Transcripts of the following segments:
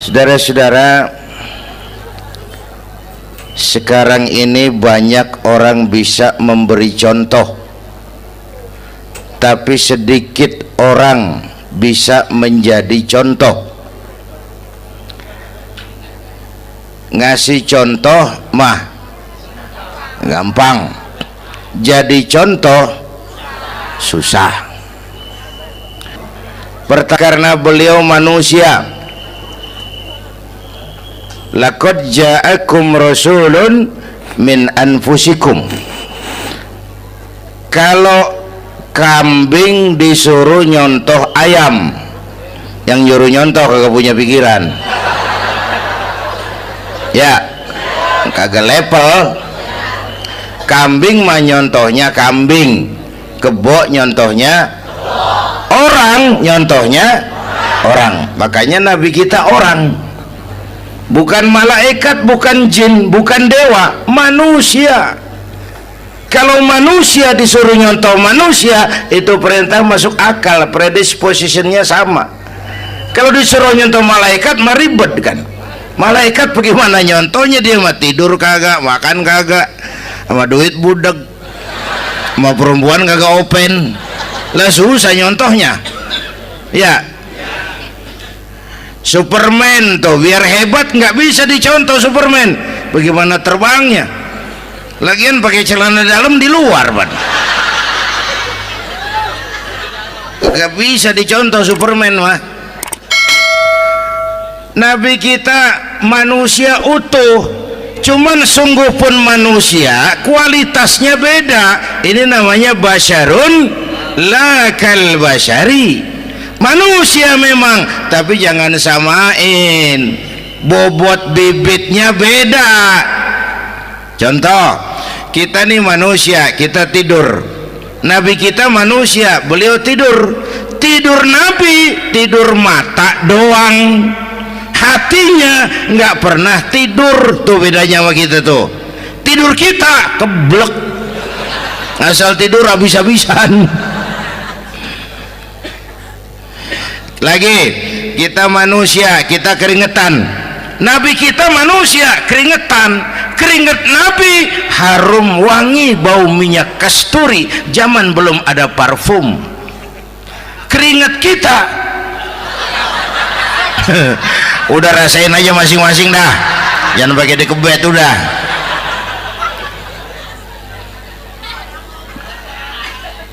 Saudara-saudara, sekarang ini banyak orang bisa memberi contoh, tapi sedikit orang bisa menjadi contoh. Ngasih contoh mah gampang, jadi contoh susah. Karena beliau manusia. Laqad ja'akum rasulun min anfusikum. Kalau kambing disuruh nyontoh ayam, yang nyuruh nyontoh kagak punya pikiran, ya kagak level. Kambing mah nyontohnya kambing, kebo nyontohnya orang, nyontohnya orang. Makanya Nabi kita orang, bukan malaikat, bukan jin, bukan dewa, manusia. Kalau manusia disuruh nyontoh manusia, itu perintah masuk akal, predispositionnya sama. Kalau disuruh nyontoh malaikat mah ribet kan. Malaikat bagaimana nyontohnya, dia mah tidur kagak, makan kagak, sama duit budak, sama perempuan kagak open, lah susah nyontohnya. Ya, Superman tuh biar hebat nggak bisa dicontoh Superman, bagaimana terbangnya, lagian pakai celana dalam di luar ban, nggak bisa dicontoh Superman mah. Nabi kita manusia utuh, cuman sungguh pun manusia, kualitasnya beda. Ini namanya basyarun la kal basyari. Manusia memang, tapi jangan samain, bobot bibitnya beda. Contoh, kita nih manusia, kita tidur. Nabi kita manusia, beliau tidur. Tidur Nabi, tidur mata doang, hatinya nggak pernah tidur. Tuh bedanya sama kita tuh. Tidur kita keblek, asal tidur habis-habisan. Lagi, kita manusia, kita keringetan. Nabi kita manusia, keringetan. Keringet Nabi harum wangi, bau minyak kasturi, zaman belum ada parfum. Keringet kita udah rasain aja masing-masing dah, jangan pakai dikebet udah.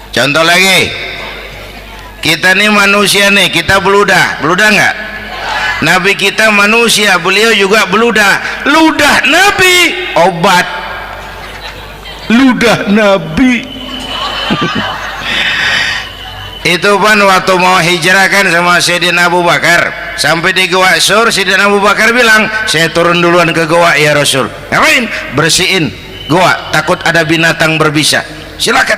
Contoh lagi, kita nih manusia nih, kita beludah nggak? Nabi kita manusia, beliau juga beludah. Ludah Nabi obat, ludah Nabi itu kan waktu mau hijrah kan sama Sayyidina Abu Bakar, sampai di Gua Sur, Sayyidina Abu Bakar bilang, saya turun duluan ke gua ya Rasul. Ngapain? Bersihin gua, takut ada binatang berbisa. Silakan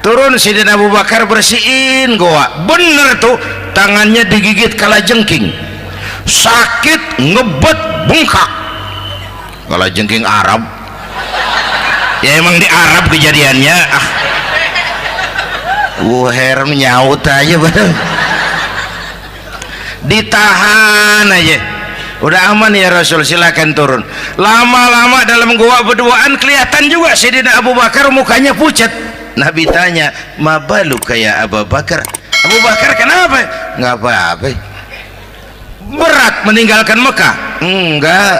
turun. Sayyidina Abu Bakar bersihin gua, bener tuh, tangannya digigit kalajengking, sakit, ngebet, bengkak. Kalajengking Arab ya, emang di Arab kejadiannya. Herem nyaut aja bener, ditahan aja, udah aman ya Rasul, silakan turun. Lama-lama dalam gua berduaan kelihatan juga Sayyidina Abu Bakar mukanya pucat. Nabi tanya, mabalu kayak Abu Bakar? Abu Bakar kenapa? Nggak apa-apa. Berat meninggalkan Mekah? Enggak.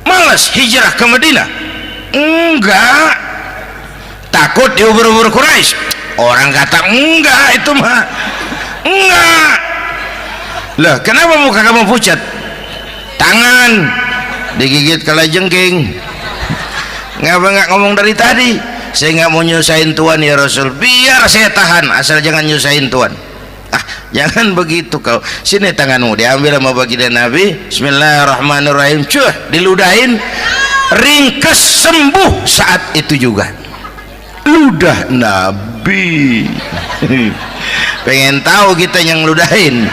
Malas hijrah ke Madinah? Enggak. Takut diubur-ubur Quraisy? Orang kata enggak, itu mah enggak. Lah kenapa muka kamu pucat? Tangan digigit kalajengking. Ngapa nggak ngomong dari tadi? Saya nggak mau nyusahin Tuhan ya Rasul, biar saya tahan, asal jangan nyusahin Tuhan. Jangan begitu kau. Sini tanganmu, diambil sama baginda Nabi. Bismillahirrahmanirrahim. Cuh, diludahin, ringkes, sembuh saat itu juga. Ludah Nabi. Pengen tahu kita yang ludahin,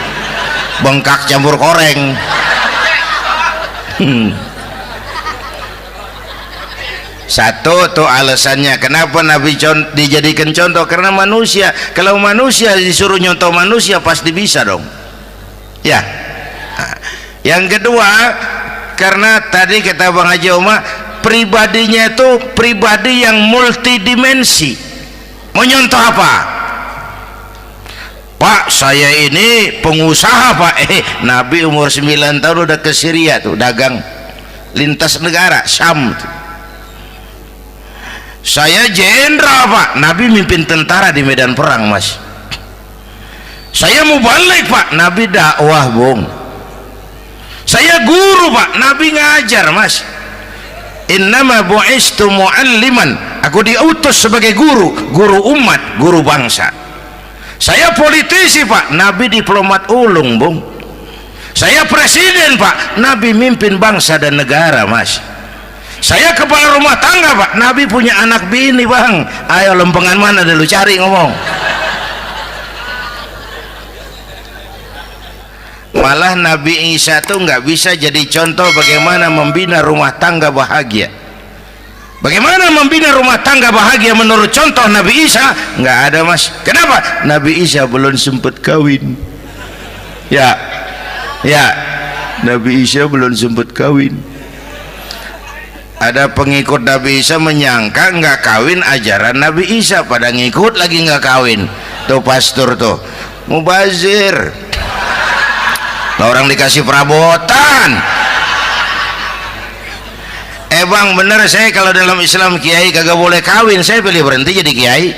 bengkak campur koreng. Satu tuh alasannya kenapa Nabi dijadikan contoh, karena manusia. Kalau manusia disuruh nyontoh manusia pasti bisa dong ya. Yang kedua, karena tadi kata Bang Haji Oma, pribadinya itu pribadi yang multidimensi. Mau nyontoh apa? Pak, saya ini pengusaha Pak. Nabi umur 9 tahun udah ke Syria tuh, dagang lintas negara, Syam tuh. Saya jenderal Pak, Nabi mimpin tentara di medan perang Mas. Saya mau balik Pak, Nabi dakwah Bung. Saya guru Pak, Nabi ngajar Mas. Innama bu'istu mu'alliman, aku diutus sebagai guru, guru umat, guru bangsa. Saya politisi Pak, Nabi diplomat ulung Bung. Saya presiden Pak, Nabi mimpin bangsa dan negara Mas. Saya kepala rumah tangga Pak, Nabi punya anak bini Bang. Ayo lempengan mana dulu cari ngomong. Malah Nabi Isa tuh nggak bisa jadi contoh bagaimana membina rumah tangga bahagia. Bagaimana membina rumah tangga bahagia menurut contoh Nabi Isa? Nggak ada Mas. Kenapa? Nabi Isa belum sempat kawin. Ya, Nabi Isa belum sempat kawin. Ada pengikut Nabi Isa menyangka nggak kawin ajaran Nabi Isa, pada ngikut lagi nggak kawin. Tuh pastor tuh mubazir. Nah, orang dikasih perabotan. Bang, bener saya kalau dalam Islam kiai kagak boleh kawin, saya pilih berhenti jadi kiai.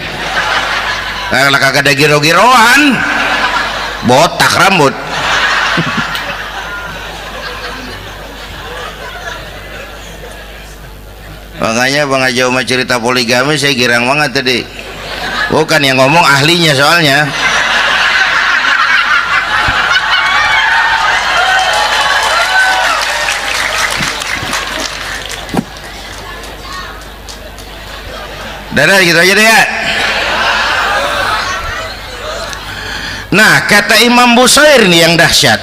Kalau kagak ada giro-giroan, botak rambut. Makanya Bang Haji Oma cerita poligami saya girang banget tadi. Bukan yang ngomong ahlinya soalnya. Dadah gitu aja deh ya. Nah, kata Imam Busair nih yang dahsyat,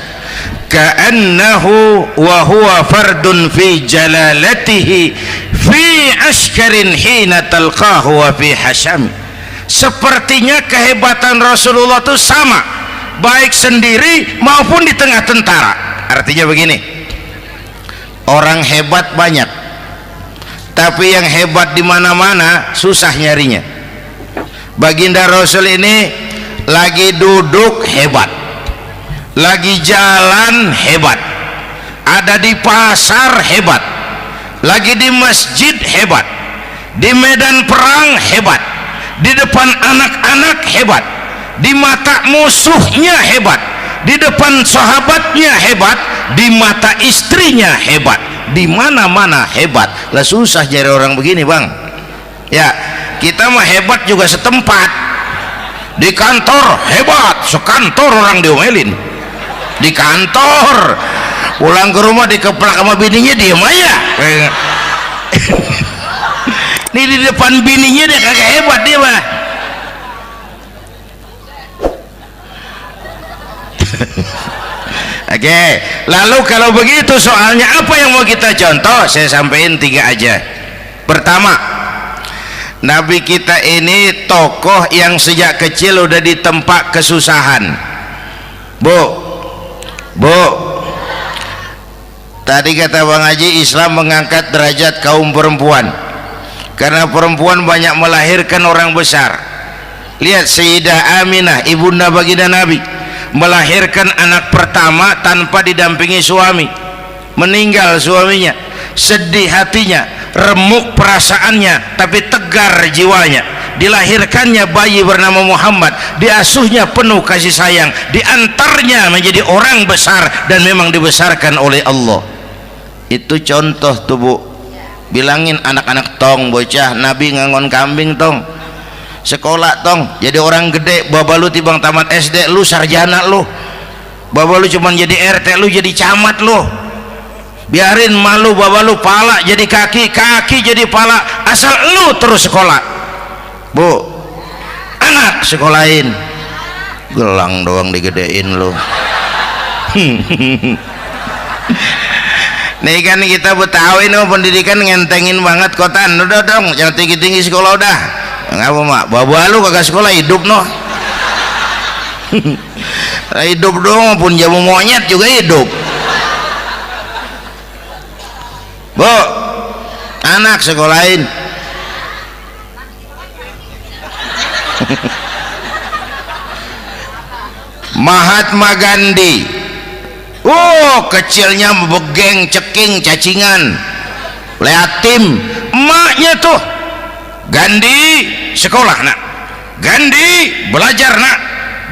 ka'annahu wa huwa fardun fi jalalatihi fi askarin hina talqahu wa fi hasham. Sepertinya kehebatan Rasulullah itu sama baik sendiri maupun di tengah tentara. Artinya begini, orang hebat banyak, tapi yang hebat di mana-mana susah nyarinya. Baginda Rasul ini lagi duduk hebat, lagi jalan hebat, ada di pasar hebat, lagi di masjid hebat, di medan perang hebat, di depan anak-anak hebat, di mata musuhnya hebat, di depan sahabatnya hebat, di mata istrinya hebat, di mana-mana hebat. Lah susah cari orang begini Bang. Ya, kita mah hebat juga setempat. Di kantor hebat, sekantor orang diomelin. Di kantor, pulang ke rumah dikeplak sama bininya diem aja. Nih di depan bininya dia kagak hebat dia mah. Oke, lalu kalau begitu soalnya apa yang mau kita contoh? Saya sampaikan 3 aja. Pertama, Nabi kita ini tokoh yang sejak kecil udah ditempa kesusahan. Bu, tadi kata Bang Haji, Islam mengangkat derajat kaum perempuan karena perempuan banyak melahirkan orang besar. Lihat Sayyidah Aminah, ibunda baginda Nabi, melahirkan anak pertama tanpa didampingi suami. Meninggal suaminya, sedih hatinya, remuk perasaannya, tapi tegar jiwanya. Dilahirkannya bayi bernama Muhammad, diasuhnya penuh kasih sayang, diantarnya menjadi orang besar dan memang dibesarkan oleh Allah. Itu contoh tuh Bu. Bilangin anak-anak tong, bocah Nabi ngangon kambing tong, sekolah tong, jadi orang gede. Baba lu tibang tamat SD, lu sarjana lu. Baba lu cuman jadi RT, lu jadi camat lu. Biarin malu baba lu pala jadi kaki, kaki jadi pala, asal lu terus sekolah. Bu, anak sekolahin, gelang doang digedein lu. Nih kan kita Betawi nih pendidikan ngentengin banget kotaan. Udah dong, jangan tinggi-tinggi sekolah udah. Ngapa mak? Baba lu kagak sekolah hidup noh. Hidup dong, pun jamu monyet juga hidup. Bu, anak sekolahin. Mahatma Gandhi, kecilnya begeng, ceking, cacingan, leatim. Emaknya tuh, Gandhi sekolah nak, Gandhi belajar nak,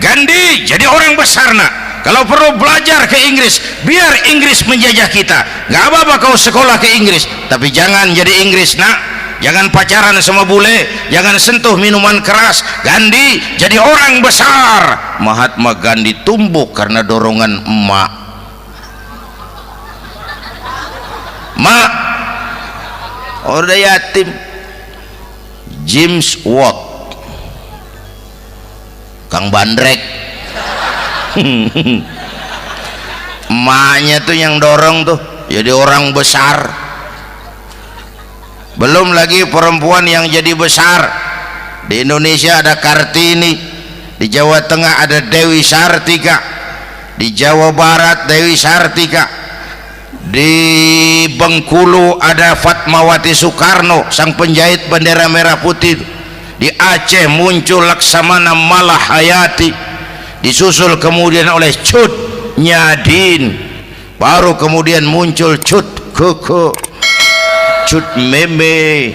Gandhi jadi orang besar nak. Kalau perlu belajar ke Inggris, biar Inggris menjajah kita. Gak apa-apa kau sekolah ke Inggris, tapi jangan jadi Inggris nak. Jangan pacaran sama bule, jangan sentuh minuman keras. Gandhi jadi orang besar. Mahatma Gandhi tumbuh karena dorongan emak. Mak, udah yatim. James Watt, Kang Bandrek. Emaknya tuh yang dorong tuh jadi orang besar. Belum lagi perempuan yang jadi besar. Di Indonesia ada Kartini, di Jawa Tengah ada Dewi Sartika, di Jawa Barat Dewi Sartika, di Bengkulu ada Fatmawati Soekarno, sang penjahit bendera merah putih. Di Aceh muncul Laksamana Malahayati, disusul kemudian oleh Cut Nyadin, baru kemudian muncul Cut Koko, Cut Meme,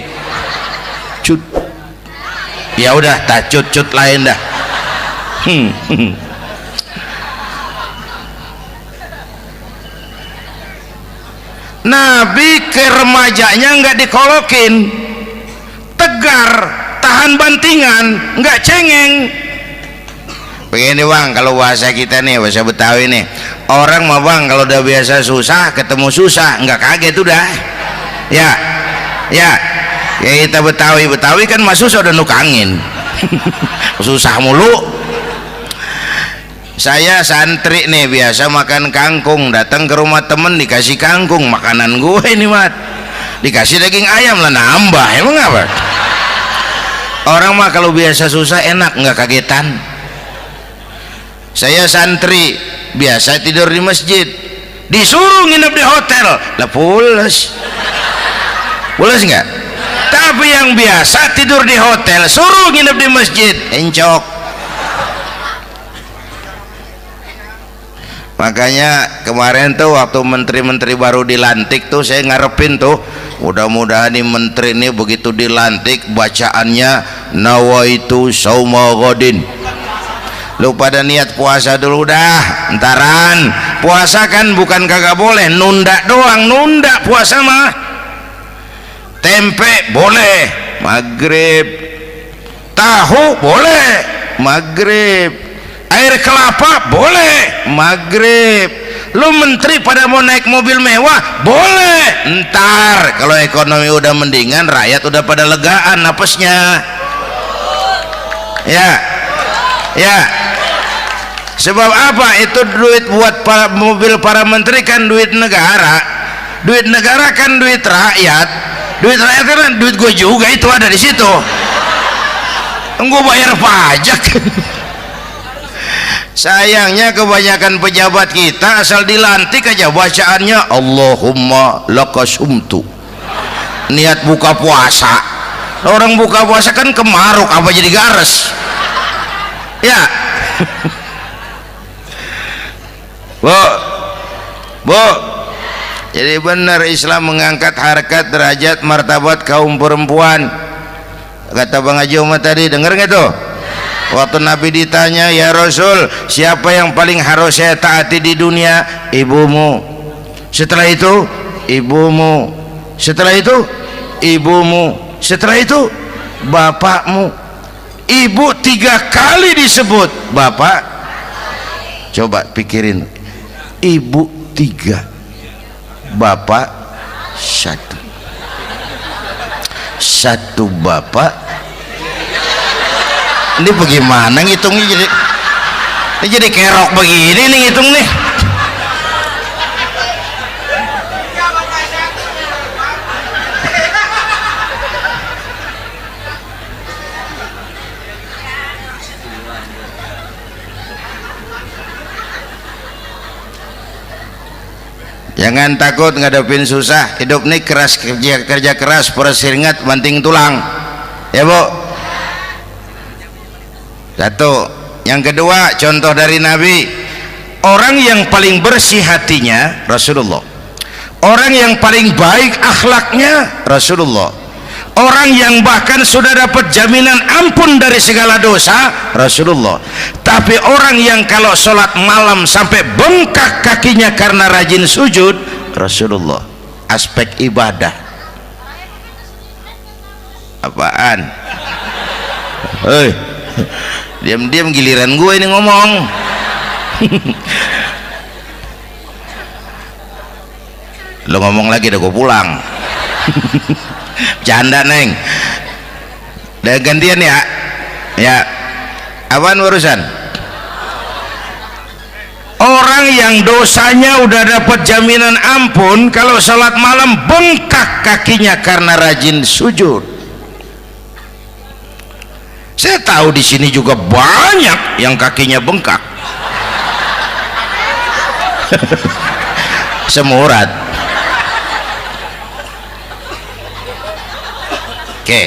Cut, ya udah tak cut lain dah. Nabi ke remajanya nggak dikolokin, tegar, tahan bantingan, nggak cengeng. Begini bang, kalau bahasa kita nih, bahasa Betawi nih, orang mah bang kalau udah biasa susah ketemu susah nggak kaget udah. Ya kita Betawi kan masuk sudah nukangin. Susah mulu. Saya santri nih biasa makan kangkung, datang ke rumah temen dikasih kangkung, makanan gue ini mat, dikasih daging ayam lah nambah. Emang apa? Orang mah kalau biasa susah enak nggak kagetan. Saya santri biasa tidur di masjid, disuruh nginep di hotel lah pules nggak? Tapi yang biasa tidur di hotel suruh nginep di masjid encok. Makanya kemarin tuh waktu menteri-menteri baru dilantik tuh saya ngarepin tuh, mudah-mudahan nih menteri ini begitu dilantik bacaannya nawaitu sauma ghadin. Lu pada niat puasa dulu dah, entaran. Puasa kan bukan kagak boleh, nunda doang, nunda puasa mah. Tempe boleh maghrib, tahu boleh maghrib, air kelapa boleh maghrib. Lu menteri pada mau naik mobil mewah boleh ntar kalau ekonomi udah mendingan, rakyat udah pada legaan napasnya. Ya sebab apa? Itu duit buat mobil para menteri kan duit negara kan duit rakyat. Duit rakyat kan duit gue juga, itu ada di situ. Gue bayar pajak. Sayangnya kebanyakan pejabat kita asal dilantik aja bacaannya Allahumma lakasumtu, niat buka puasa. Orang buka puasa kan kemaruk apa jadi gares ya. Bu, jadi benar Islam mengangkat harkat, derajat, martabat kaum perempuan. Kata Bang Haji Umar tadi, dengar nggak tuh? Waktu Nabi ditanya, ya Rasul, siapa yang paling harus saya taati di dunia? Ibumu. Setelah itu ibumu. Setelah itu ibumu. Setelah itu bapakmu. Ibu 3 kali disebut, bapak. Coba pikirin, ibu 3, bapak 1 bapak. Ini bagaimana ngitungnya? Ini jadi kerok begini nih ngitung nih. Jangan takut ngadepin susah. Hidup nih keras, kerja keras, perseringat banting tulang. Ya Bu. Satu. Yang kedua, contoh dari Nabi, orang yang paling bersih hatinya Rasulullah, orang yang paling baik akhlaknya Rasulullah, orang yang bahkan sudah dapat jaminan ampun dari segala dosa Rasulullah. Tapi orang yang kalau sholat malam sampai bengkak kakinya karena rajin sujud Rasulullah. Aspek ibadah apaan? Hei, diam-diam giliran gue ini ngomong. Lo ngomong lagi udah gue pulang. Canda neng. Udah gantian ya. Ya. Apaan urusan? Orang yang dosanya udah dapat jaminan ampun, kalau sholat malam bengkak kakinya karena rajin sujud. Saya tahu di sini juga banyak yang kakinya bengkak. Semurat. Oke.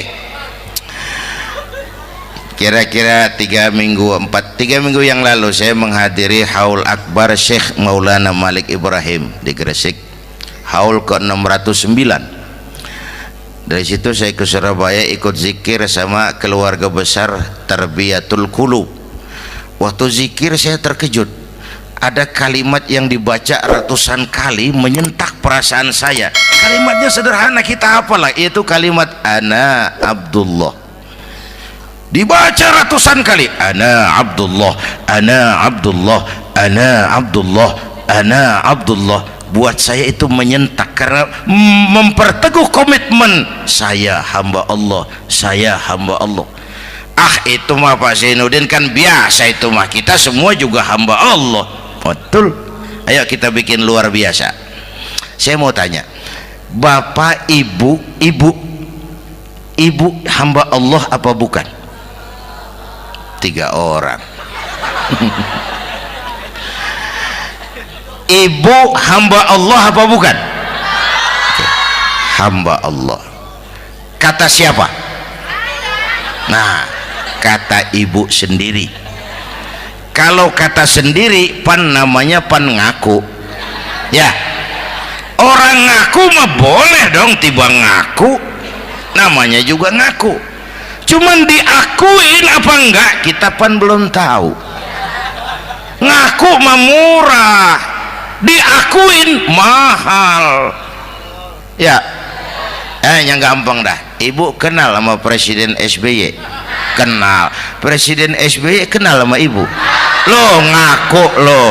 Kira-kira 3 minggu yang lalu saya menghadiri haul akbar Syekh Maulana Malik Ibrahim di Gresik, haul ke-609. Dari situ saya ke Surabaya ikut zikir sama keluarga besar Tarbiyatul Qulub. Waktu zikir saya terkejut, ada kalimat yang dibaca ratusan kali menyentak perasaan saya. Kalimatnya sederhana, kita hafalah, yaitu kalimat ana Abdullah. Dibaca ratusan kali, ana Abdullah, ana Abdullah, ana Abdullah, ana Abdullah. Buat saya itu menyentak karena memperteguh komitmen saya hamba Allah, saya hamba Allah. Itu mah Pak Zainuddin kan biasa, itu mah kita semua juga hamba Allah. Betul. Ayo kita bikin luar biasa. Saya mau tanya, Bapak Ibu hamba Allah apa bukan? 3 orang. Ibu hamba Allah apa bukan? Hamba Allah. Kata siapa? Nah, kata ibu sendiri. Kalau kata sendiri pan namanya pan ngaku. Ya, orang ngaku mah boleh dong, tiba ngaku namanya juga ngaku. Cuman diakuin apa enggak kita pan belum tahu. Ngaku mah murah, diakuin mahal. Ya, yang gampang dah. Ibu kenal sama Presiden SBY? Kenal. Presiden SBY kenal sama ibu? Lo ngaku, lo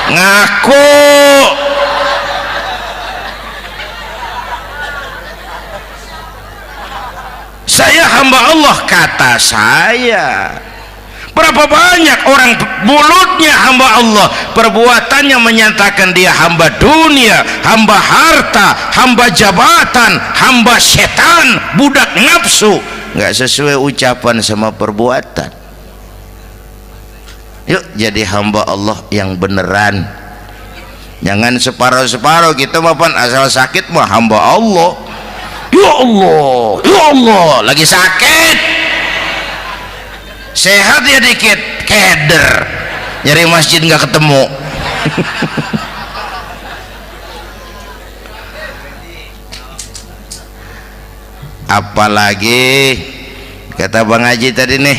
ngaku. Saya hamba Allah, kata saya. Berapa banyak orang mulutnya hamba Allah, perbuatannya menyatakan dia hamba dunia, hamba harta, hamba jabatan, hamba setan, budak nafsu. Nggak sesuai ucapan sama perbuatan. Yuk jadi hamba Allah yang beneran. Jangan separuh-separuh. Kita mapan asal sakit mah hamba Allah. Ya Allah, ya Allah, lagi sakit, sehat ya dikit, keder, nyari masjid nggak ketemu. Apalagi kata Bang Haji tadi nih,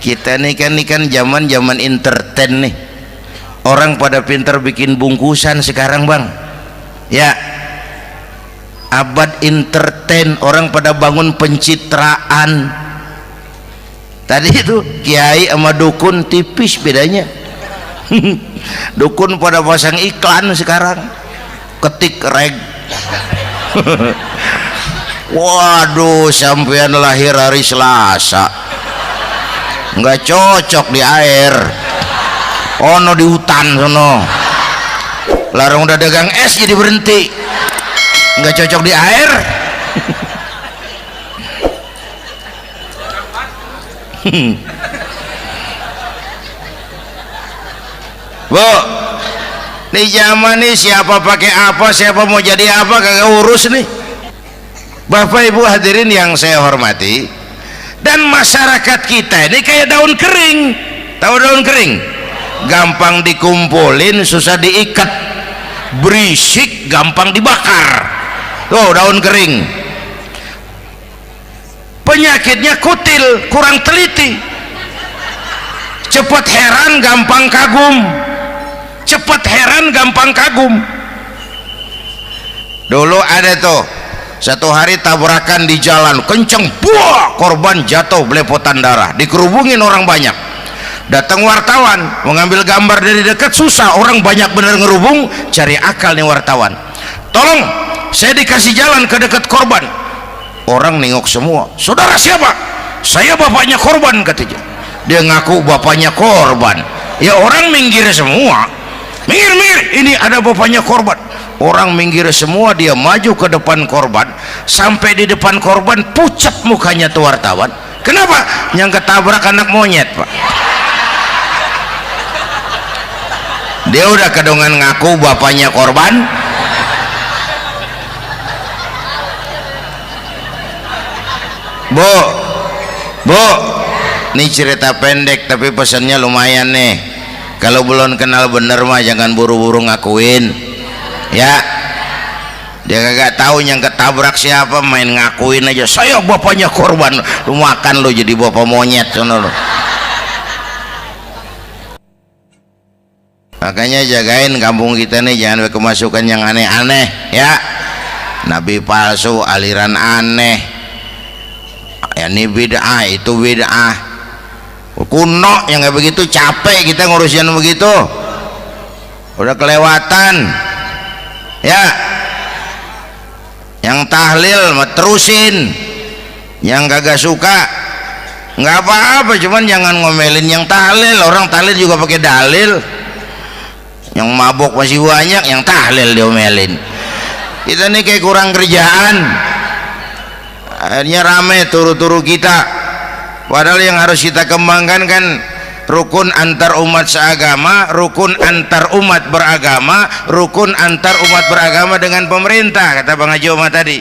kita nih kan zaman entertain nih, orang pada pintar bikin bungkusan sekarang Bang. Ya, abad entertain, orang pada bangun pencitraan. Tadi itu kiai sama dukun tipis bedanya. Dukun pada pasang iklan sekarang, ketik reg. Waduh, sampean lahir hari Selasa, nggak cocok di air, ono di hutan sono. Larang udah dagang es jadi berhenti, nggak cocok di air. Bu, Di zaman ini siapa pakai apa, siapa mau jadi apa, kagak urus nih. Bapak Ibu hadirin yang saya hormati, dan masyarakat kita ini kayak daun kering. Tahu daun kering? Gampang dikumpulin, susah diikat, berisik, gampang dibakar. Tuh daun kering. Penyakitnya kutil, kurang teliti, cepat heran, gampang kagum. Cepat heran, gampang kagum. Dulu ada tuh satu hari tabrakan di jalan kenceng, buah, korban jatuh belepotan darah, dikerubungin orang banyak. Datang wartawan mengambil gambar dari dekat, susah, orang banyak bener ngerubung. Cari akal nih wartawan, tolong saya dikasih jalan ke dekat korban. Orang nengok semua, saudara siapa? Saya bapaknya korban, katanya. Dia ngaku bapaknya korban. Ya orang minggir semua, minggir, ini ada bapaknya korban. Orang minggir semua, dia maju ke depan korban. Sampai di depan korban pucat mukanya tuh wartawan. Kenapa? Yang ketabrak anak monyet, Pak. Dia udah kedongan ngaku bapaknya korban. Bu, ini cerita pendek tapi pesannya lumayan nih. Kalau belum kenal bener mah jangan buru-buru ngakuin, ya. Dia kagak tahu yang ketabrak siapa, main ngakuin aja, saya bapaknya korban. Lu makan lu jadi bapak monyet sono lu. Makanya jagain kampung kita nih, jangan kemasukan yang aneh-aneh, ya. Nabi palsu, aliran aneh, ya ini bid'ah, itu bid'ah kuno yang kayak begitu. Capek kita ngurusin begitu, udah kelewatan, ya. Yang tahlil terusin, yang kagak suka nggak apa-apa, cuman jangan ngomelin yang tahlil. Orang tahlil juga pakai dalil. Yang mabok masih banyak, yang tahlil diomelin. Kita nih kayak kurang kerjaan, akhirnya rame turu-turu kita. Padahal yang harus kita kembangkan kan rukun antar umat seagama, rukun antar umat beragama, rukun antar umat beragama dengan pemerintah, kata Bang Haji Omar tadi.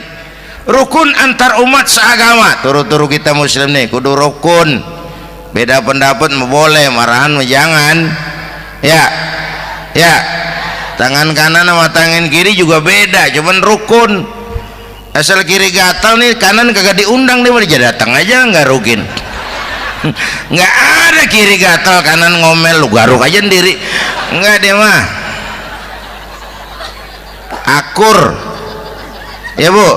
Rukun antar umat seagama, turu-turu kita muslim nih kudu rukun. Beda pendapat boleh, marahan jangan, ya. Tangan kanan sama tangan kiri juga beda, cuman rukun. Asal kiri gatal nih, kanan kagak diundang, dia datang aja nggak rukin. Nggak ada kiri gatal kanan ngomel, lu garuk aja sendiri, nggak dia mah akur, ya Bu.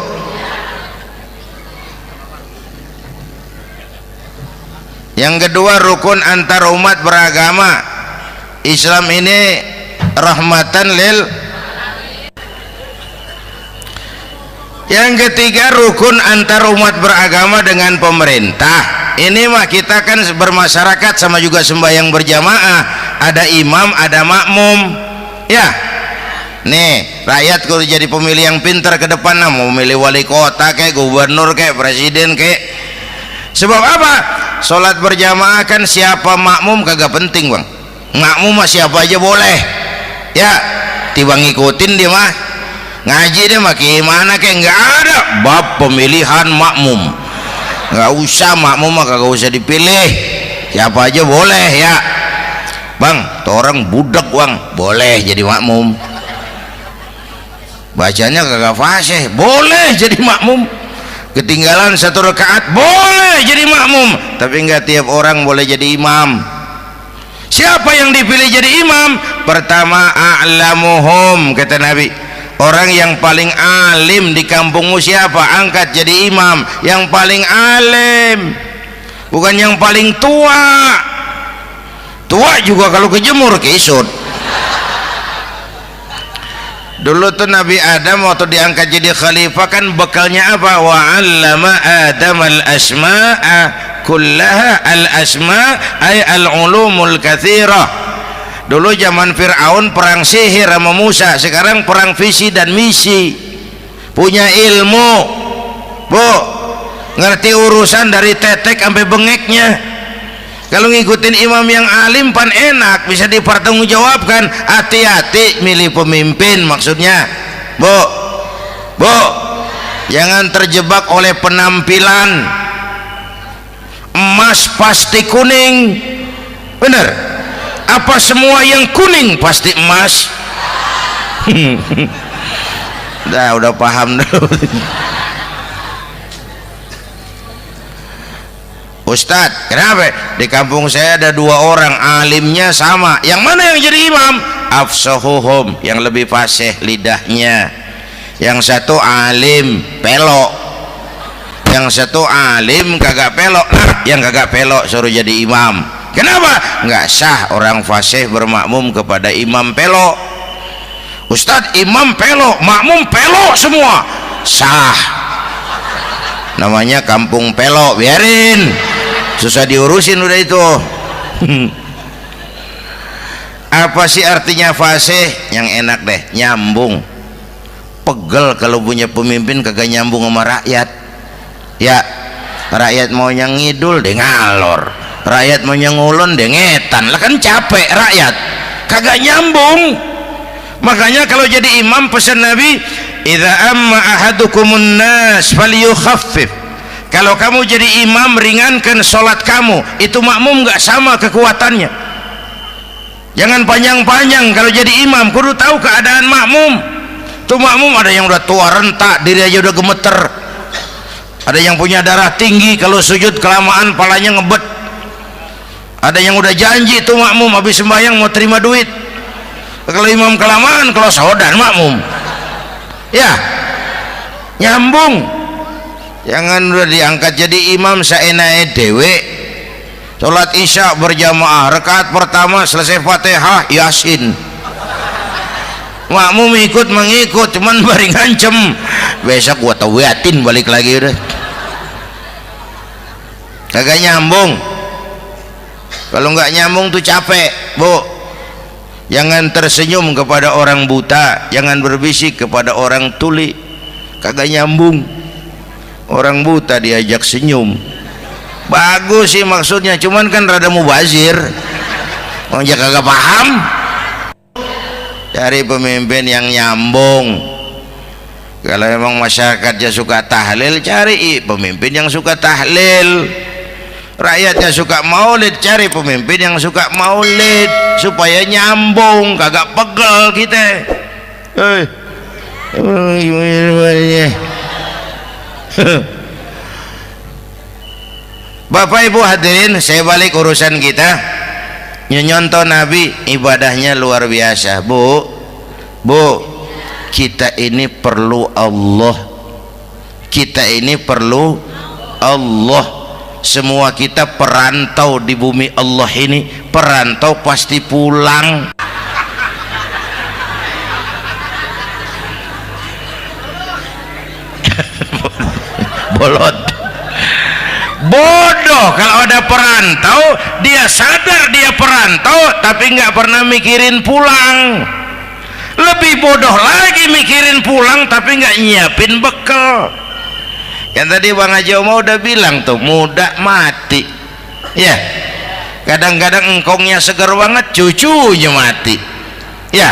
Yang kedua rukun antar umat beragama. Islam ini rahmatan lil. Yang ketiga rukun antar umat beragama dengan pemerintah. Ini mah kita kan bermasyarakat sama juga sembahyang berjamaah, ada imam ada makmum, ya. Nih rakyat kalau jadi pemilih yang pintar ke depan, mau milih wali kota kayak gubernur kayak presiden kayak. Sebab apa? Sholat berjamaah kan siapa makmum kagak penting, Bang. Makmum mah siapa aja boleh, ya. Tiba ngikutin dia mah, ngaji dia mah gimana kayak nggak ada bab pemilihan makmum, nggak usah. Makmum mah kagak usah dipilih, siapa aja boleh, ya. Bang, tuh orang budak, Bang, boleh jadi makmum. Bacanya kagak fasih, boleh jadi makmum. Ketinggalan satu rakaat, boleh jadi makmum. Tapi nggak tiap orang boleh jadi imam. Siapa yang dipilih jadi imam? Pertama a'lamuhum, kata Nabi. Orang yang paling alim di kampungmu siapa? Angkat jadi imam. Yang paling alim, bukan yang paling tua. Tua juga kalau kejemur kisut. Dulu tuh Nabi Adam waktu diangkat jadi khalifah kan bekalnya apa? Wa 'allama Adam al-asma'a kullaha. Al-asma' ay al-ulumul katsirah. Dulu zaman Fir'aun perang sihir sama Musa, sekarang perang visi dan misi. Punya ilmu, Bu, ngerti urusan dari tetek sampai bengeknya. Kalau ngikutin imam yang alim pan enak, bisa dipertanggungjawabkan. Hati-hati milih pemimpin, maksudnya bu jangan terjebak oleh penampilan. Emas pasti kuning, bener? Apa semua yang kuning pasti emas? Udah paham dulu. Ustadz, kenapa? Di kampung saya ada 2 orang alimnya sama. Yang mana yang jadi imam? Afsahuhum, yang lebih fasih lidahnya. Yang satu alim pelok, yang satu alim kagak pelok. Nah, yang kagak pelok suruh jadi imam. Kenapa? Nggak sah orang fasih bermakmum kepada imam pelok. Ustadz, imam pelok, makmum pelok semua. Sah. Namanya kampung pelok, biarin. Susah diurusin udah itu. Apa sih artinya fasih? Yang enak deh, nyambung. Pegel kalau punya pemimpin kagak nyambung sama rakyat. Ya, rakyat mau yang ngidul deh ngalor, rakyat mau yang ngulon deh ngetan. Lah kan capek rakyat, kagak nyambung. Makanya kalau jadi imam pesan Nabi, idza amma ahadukumun nas falyukhaffif. Kalau kamu jadi imam, ringankan sholat kamu. Itu makmum nggak sama kekuatannya. Jangan panjang-panjang kalau jadi imam, kudu tahu keadaan makmum. Tuh makmum ada yang udah tua rentak, diri aja udah gemeter. Ada yang punya darah tinggi, kalau sujud kelamaan palanya ngebet. Ada yang udah janji tuh makmum habis sembahyang mau terima duit. Kalau imam kelamaan, kalau saudan makmum. Ya, nyambung. Jangan udah diangkat jadi imam saenake dewe. Salat isya berjamaah, rakaat pertama selesai Fatihah Yasin. Makmum ikut mengikut, cuman bari ngancem. Besok gua tawiatin balik lagi udah. Kagak nyambung. Kalau nggak nyambung tuh capek, Bu. Jangan tersenyum kepada orang buta, jangan berbisik kepada orang tuli. Kagak nyambung. Orang buta diajak senyum, bagus sih maksudnya, cuman kan rada mubazir. Orang kagak paham. Cari pemimpin yang nyambung. Kalau memang masyarakatnya suka tahlil, cari pemimpin yang suka tahlil. Rakyatnya suka maulid, cari pemimpin yang suka maulid, supaya nyambung, kagak pegel kita. Bapak Ibu hadirin, saya balik urusan kita. Nyontoh Nabi ibadahnya luar biasa. Bu, kita ini perlu Allah. Kita ini perlu Allah. Semua kita perantau di bumi Allah ini. Perantau pasti pulang. Bolot, bodoh kalau ada perantau. Dia sadar dia perantau tapi nggak pernah mikirin pulang. Lebih bodoh lagi mikirin pulang tapi nggak nyiapin bekal. Yang tadi Bang Haji Omah udah bilang tuh, muda mati ya. Kadang-kadang engkongnya seger banget, cucunya mati ya.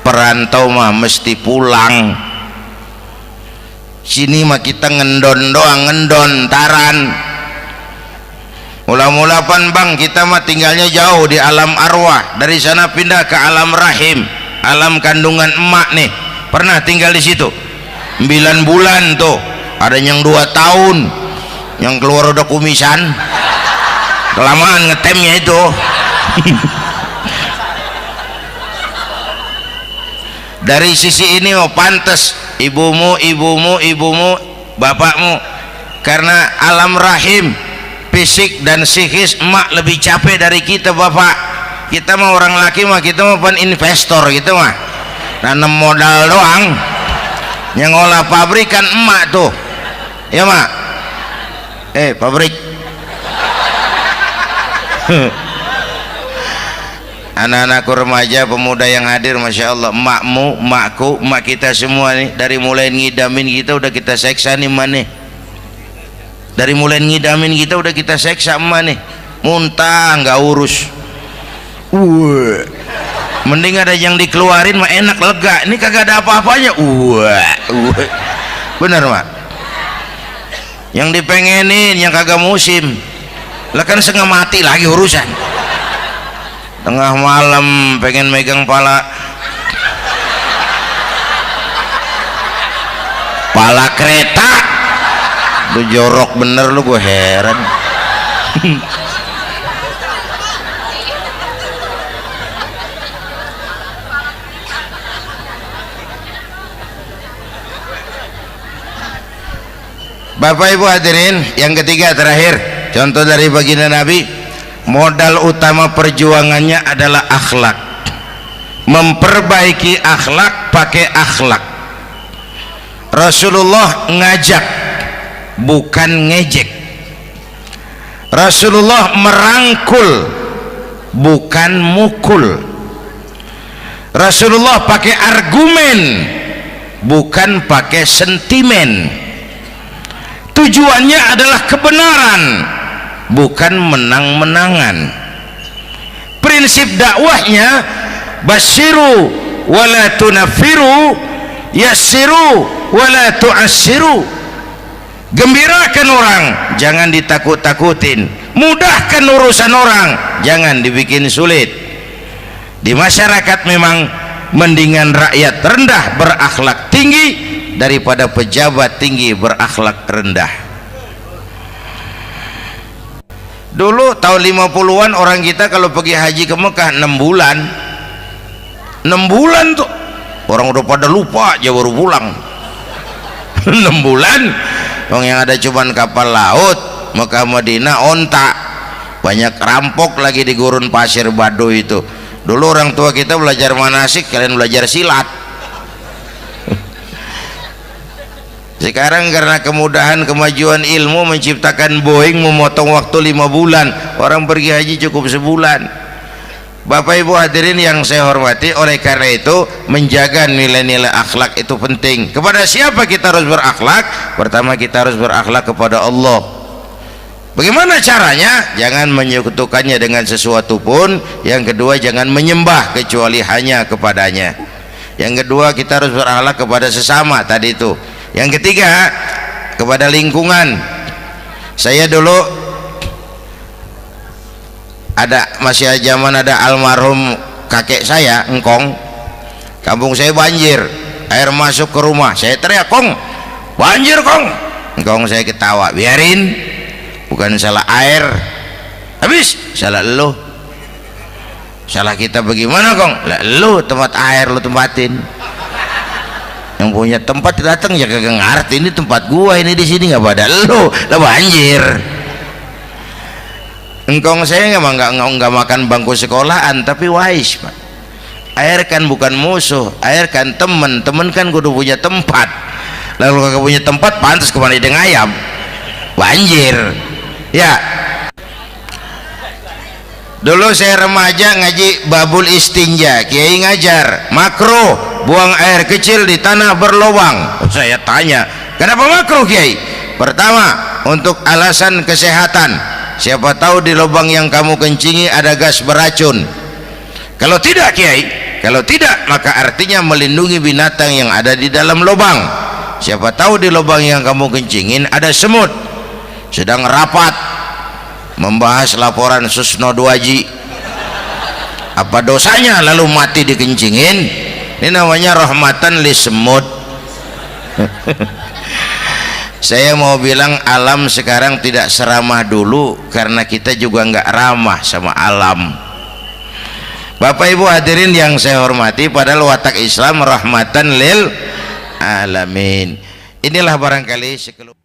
Perantau mah mesti pulang. Sini mah kita ngendon doang, ngendon taran. Mula-mula pan Bang, kita mah tinggalnya jauh di alam arwah. Dari sana pindah ke alam rahim, alam kandungan emak nih. Pernah tinggal di situ 9 bulan tuh. Ada yang 2 tahun, yang keluar udah kumisan. Kelamaan ngetemnya itu. Dari sisi ini mau pantas ibumu, bapakmu, karena alam rahim, fisik dan psikis emak lebih capek dari kita bapak. Kita mah orang laki mah, kita mah pan investor gitu mah, nanam modal doang. Yang ngolah pabrikan emak tuh, ya mak. Pabrik. Anak-anakku remaja, pemuda yang hadir, masya Allah, emakmu, emakku, emak kita semua nih, dari mulai ngidamin kita udah kita seksa nih mana. Dari mulai ngidamin kita udah kita seksa emak nih, muntah nggak urus. Mending ada yang dikeluarin mah enak, lega. Ini kagak ada apa-apanya. Bener mak. Yang dipengenin yang kagak musim, lah kan setengah mati lagi urusan. Tengah malam pengen megang pala kereta, lu jorok bener lu, gue heran. Bapak Ibu hadirin, yang ketiga terakhir, contoh dari baginda Nabi, modal utama perjuangannya adalah akhlak. Memperbaiki akhlak, pakai akhlak. Rasulullah ngajak, bukan ngejek. Rasulullah merangkul, bukan mukul. Rasulullah pakai argumen, bukan pakai sentimen. Tujuannya adalah kebenaran, bukan menang-menangan. Prinsip dakwahnya basyiru wala tunafiru, yassiru wala tu'assiru. Gembirakan orang, jangan ditakut-takutin. Mudahkan urusan orang, jangan dibikin sulit. Di masyarakat memang mendingan rakyat rendah berakhlak tinggi daripada pejabat tinggi berakhlak rendah. Dulu tahun 50-an orang kita kalau pergi haji ke Mekah 6 bulan. 6 bulan tuh orang udah pada lupa aja baru pulang. 6 bulan orang yang ada cuman kapal laut, Mekah Madinah onta, banyak rampok lagi di gurun pasir Baduy itu. Dulu orang tua kita belajar manasik, kalian belajar silat. Sekarang karena kemudahan kemajuan ilmu menciptakan Boeing memotong waktu 5 bulan, orang pergi haji cukup sebulan. Bapak Ibu hadirin yang saya hormati, oleh karena itu menjaga nilai-nilai akhlak itu penting. Kepada siapa kita harus berakhlak? Pertama, kita harus berakhlak kepada Allah. Bagaimana caranya? Jangan menyekutukannya dengan sesuatu pun. Yang kedua, jangan menyembah kecuali hanya kepadanya. Yang kedua, kita harus berakhlak kepada sesama tadi itu. Yang ketiga, kepada lingkungan. Saya dulu masih zaman ada almarhum kakek saya, engkong. Kampung saya banjir, air masuk ke rumah. Saya teriak, "Kong, banjir, Kong." Engkong saya ketawa, "Biarin, bukan salah air." Habis, salah lo. Salah kita bagaimana, Kong? Lah lo tempat air lo tempatin. Yang punya tempat datang ya kagak ngerti, ini tempat gua, ini di sini nggak pada lo, lah banjir. Engkong saya nggak makan bangku sekolahan, tapi wise Pak. Air kan bukan musuh, air kan temen kan kudu punya tempat. Lalu kagak punya tempat, pantas kemana dengan ayam, banjir. Ya, dulu saya remaja ngaji babul istinja, kiai ngajar makruh buang air kecil di tanah berlubang. Saya tanya, kenapa makruh kiai? Pertama, untuk alasan kesehatan. Siapa tahu di lubang yang kamu kencingi ada gas beracun. Kalau tidak kiai, kalau tidak maka artinya melindungi binatang yang ada di dalam lubang. Siapa tahu di lubang yang kamu kencingin ada semut sedang rapat membahas laporan Susno 2Ji. Apa dosanya lalu mati dikencingin? Ini namanya rahmatan li semut. Saya mau bilang alam sekarang tidak seramah dulu karena kita juga nggak ramah sama alam. Bapak Ibu hadirin yang saya hormati, padahal watak Islam rahmatan lil alamin. Inilah barangkali sekelumit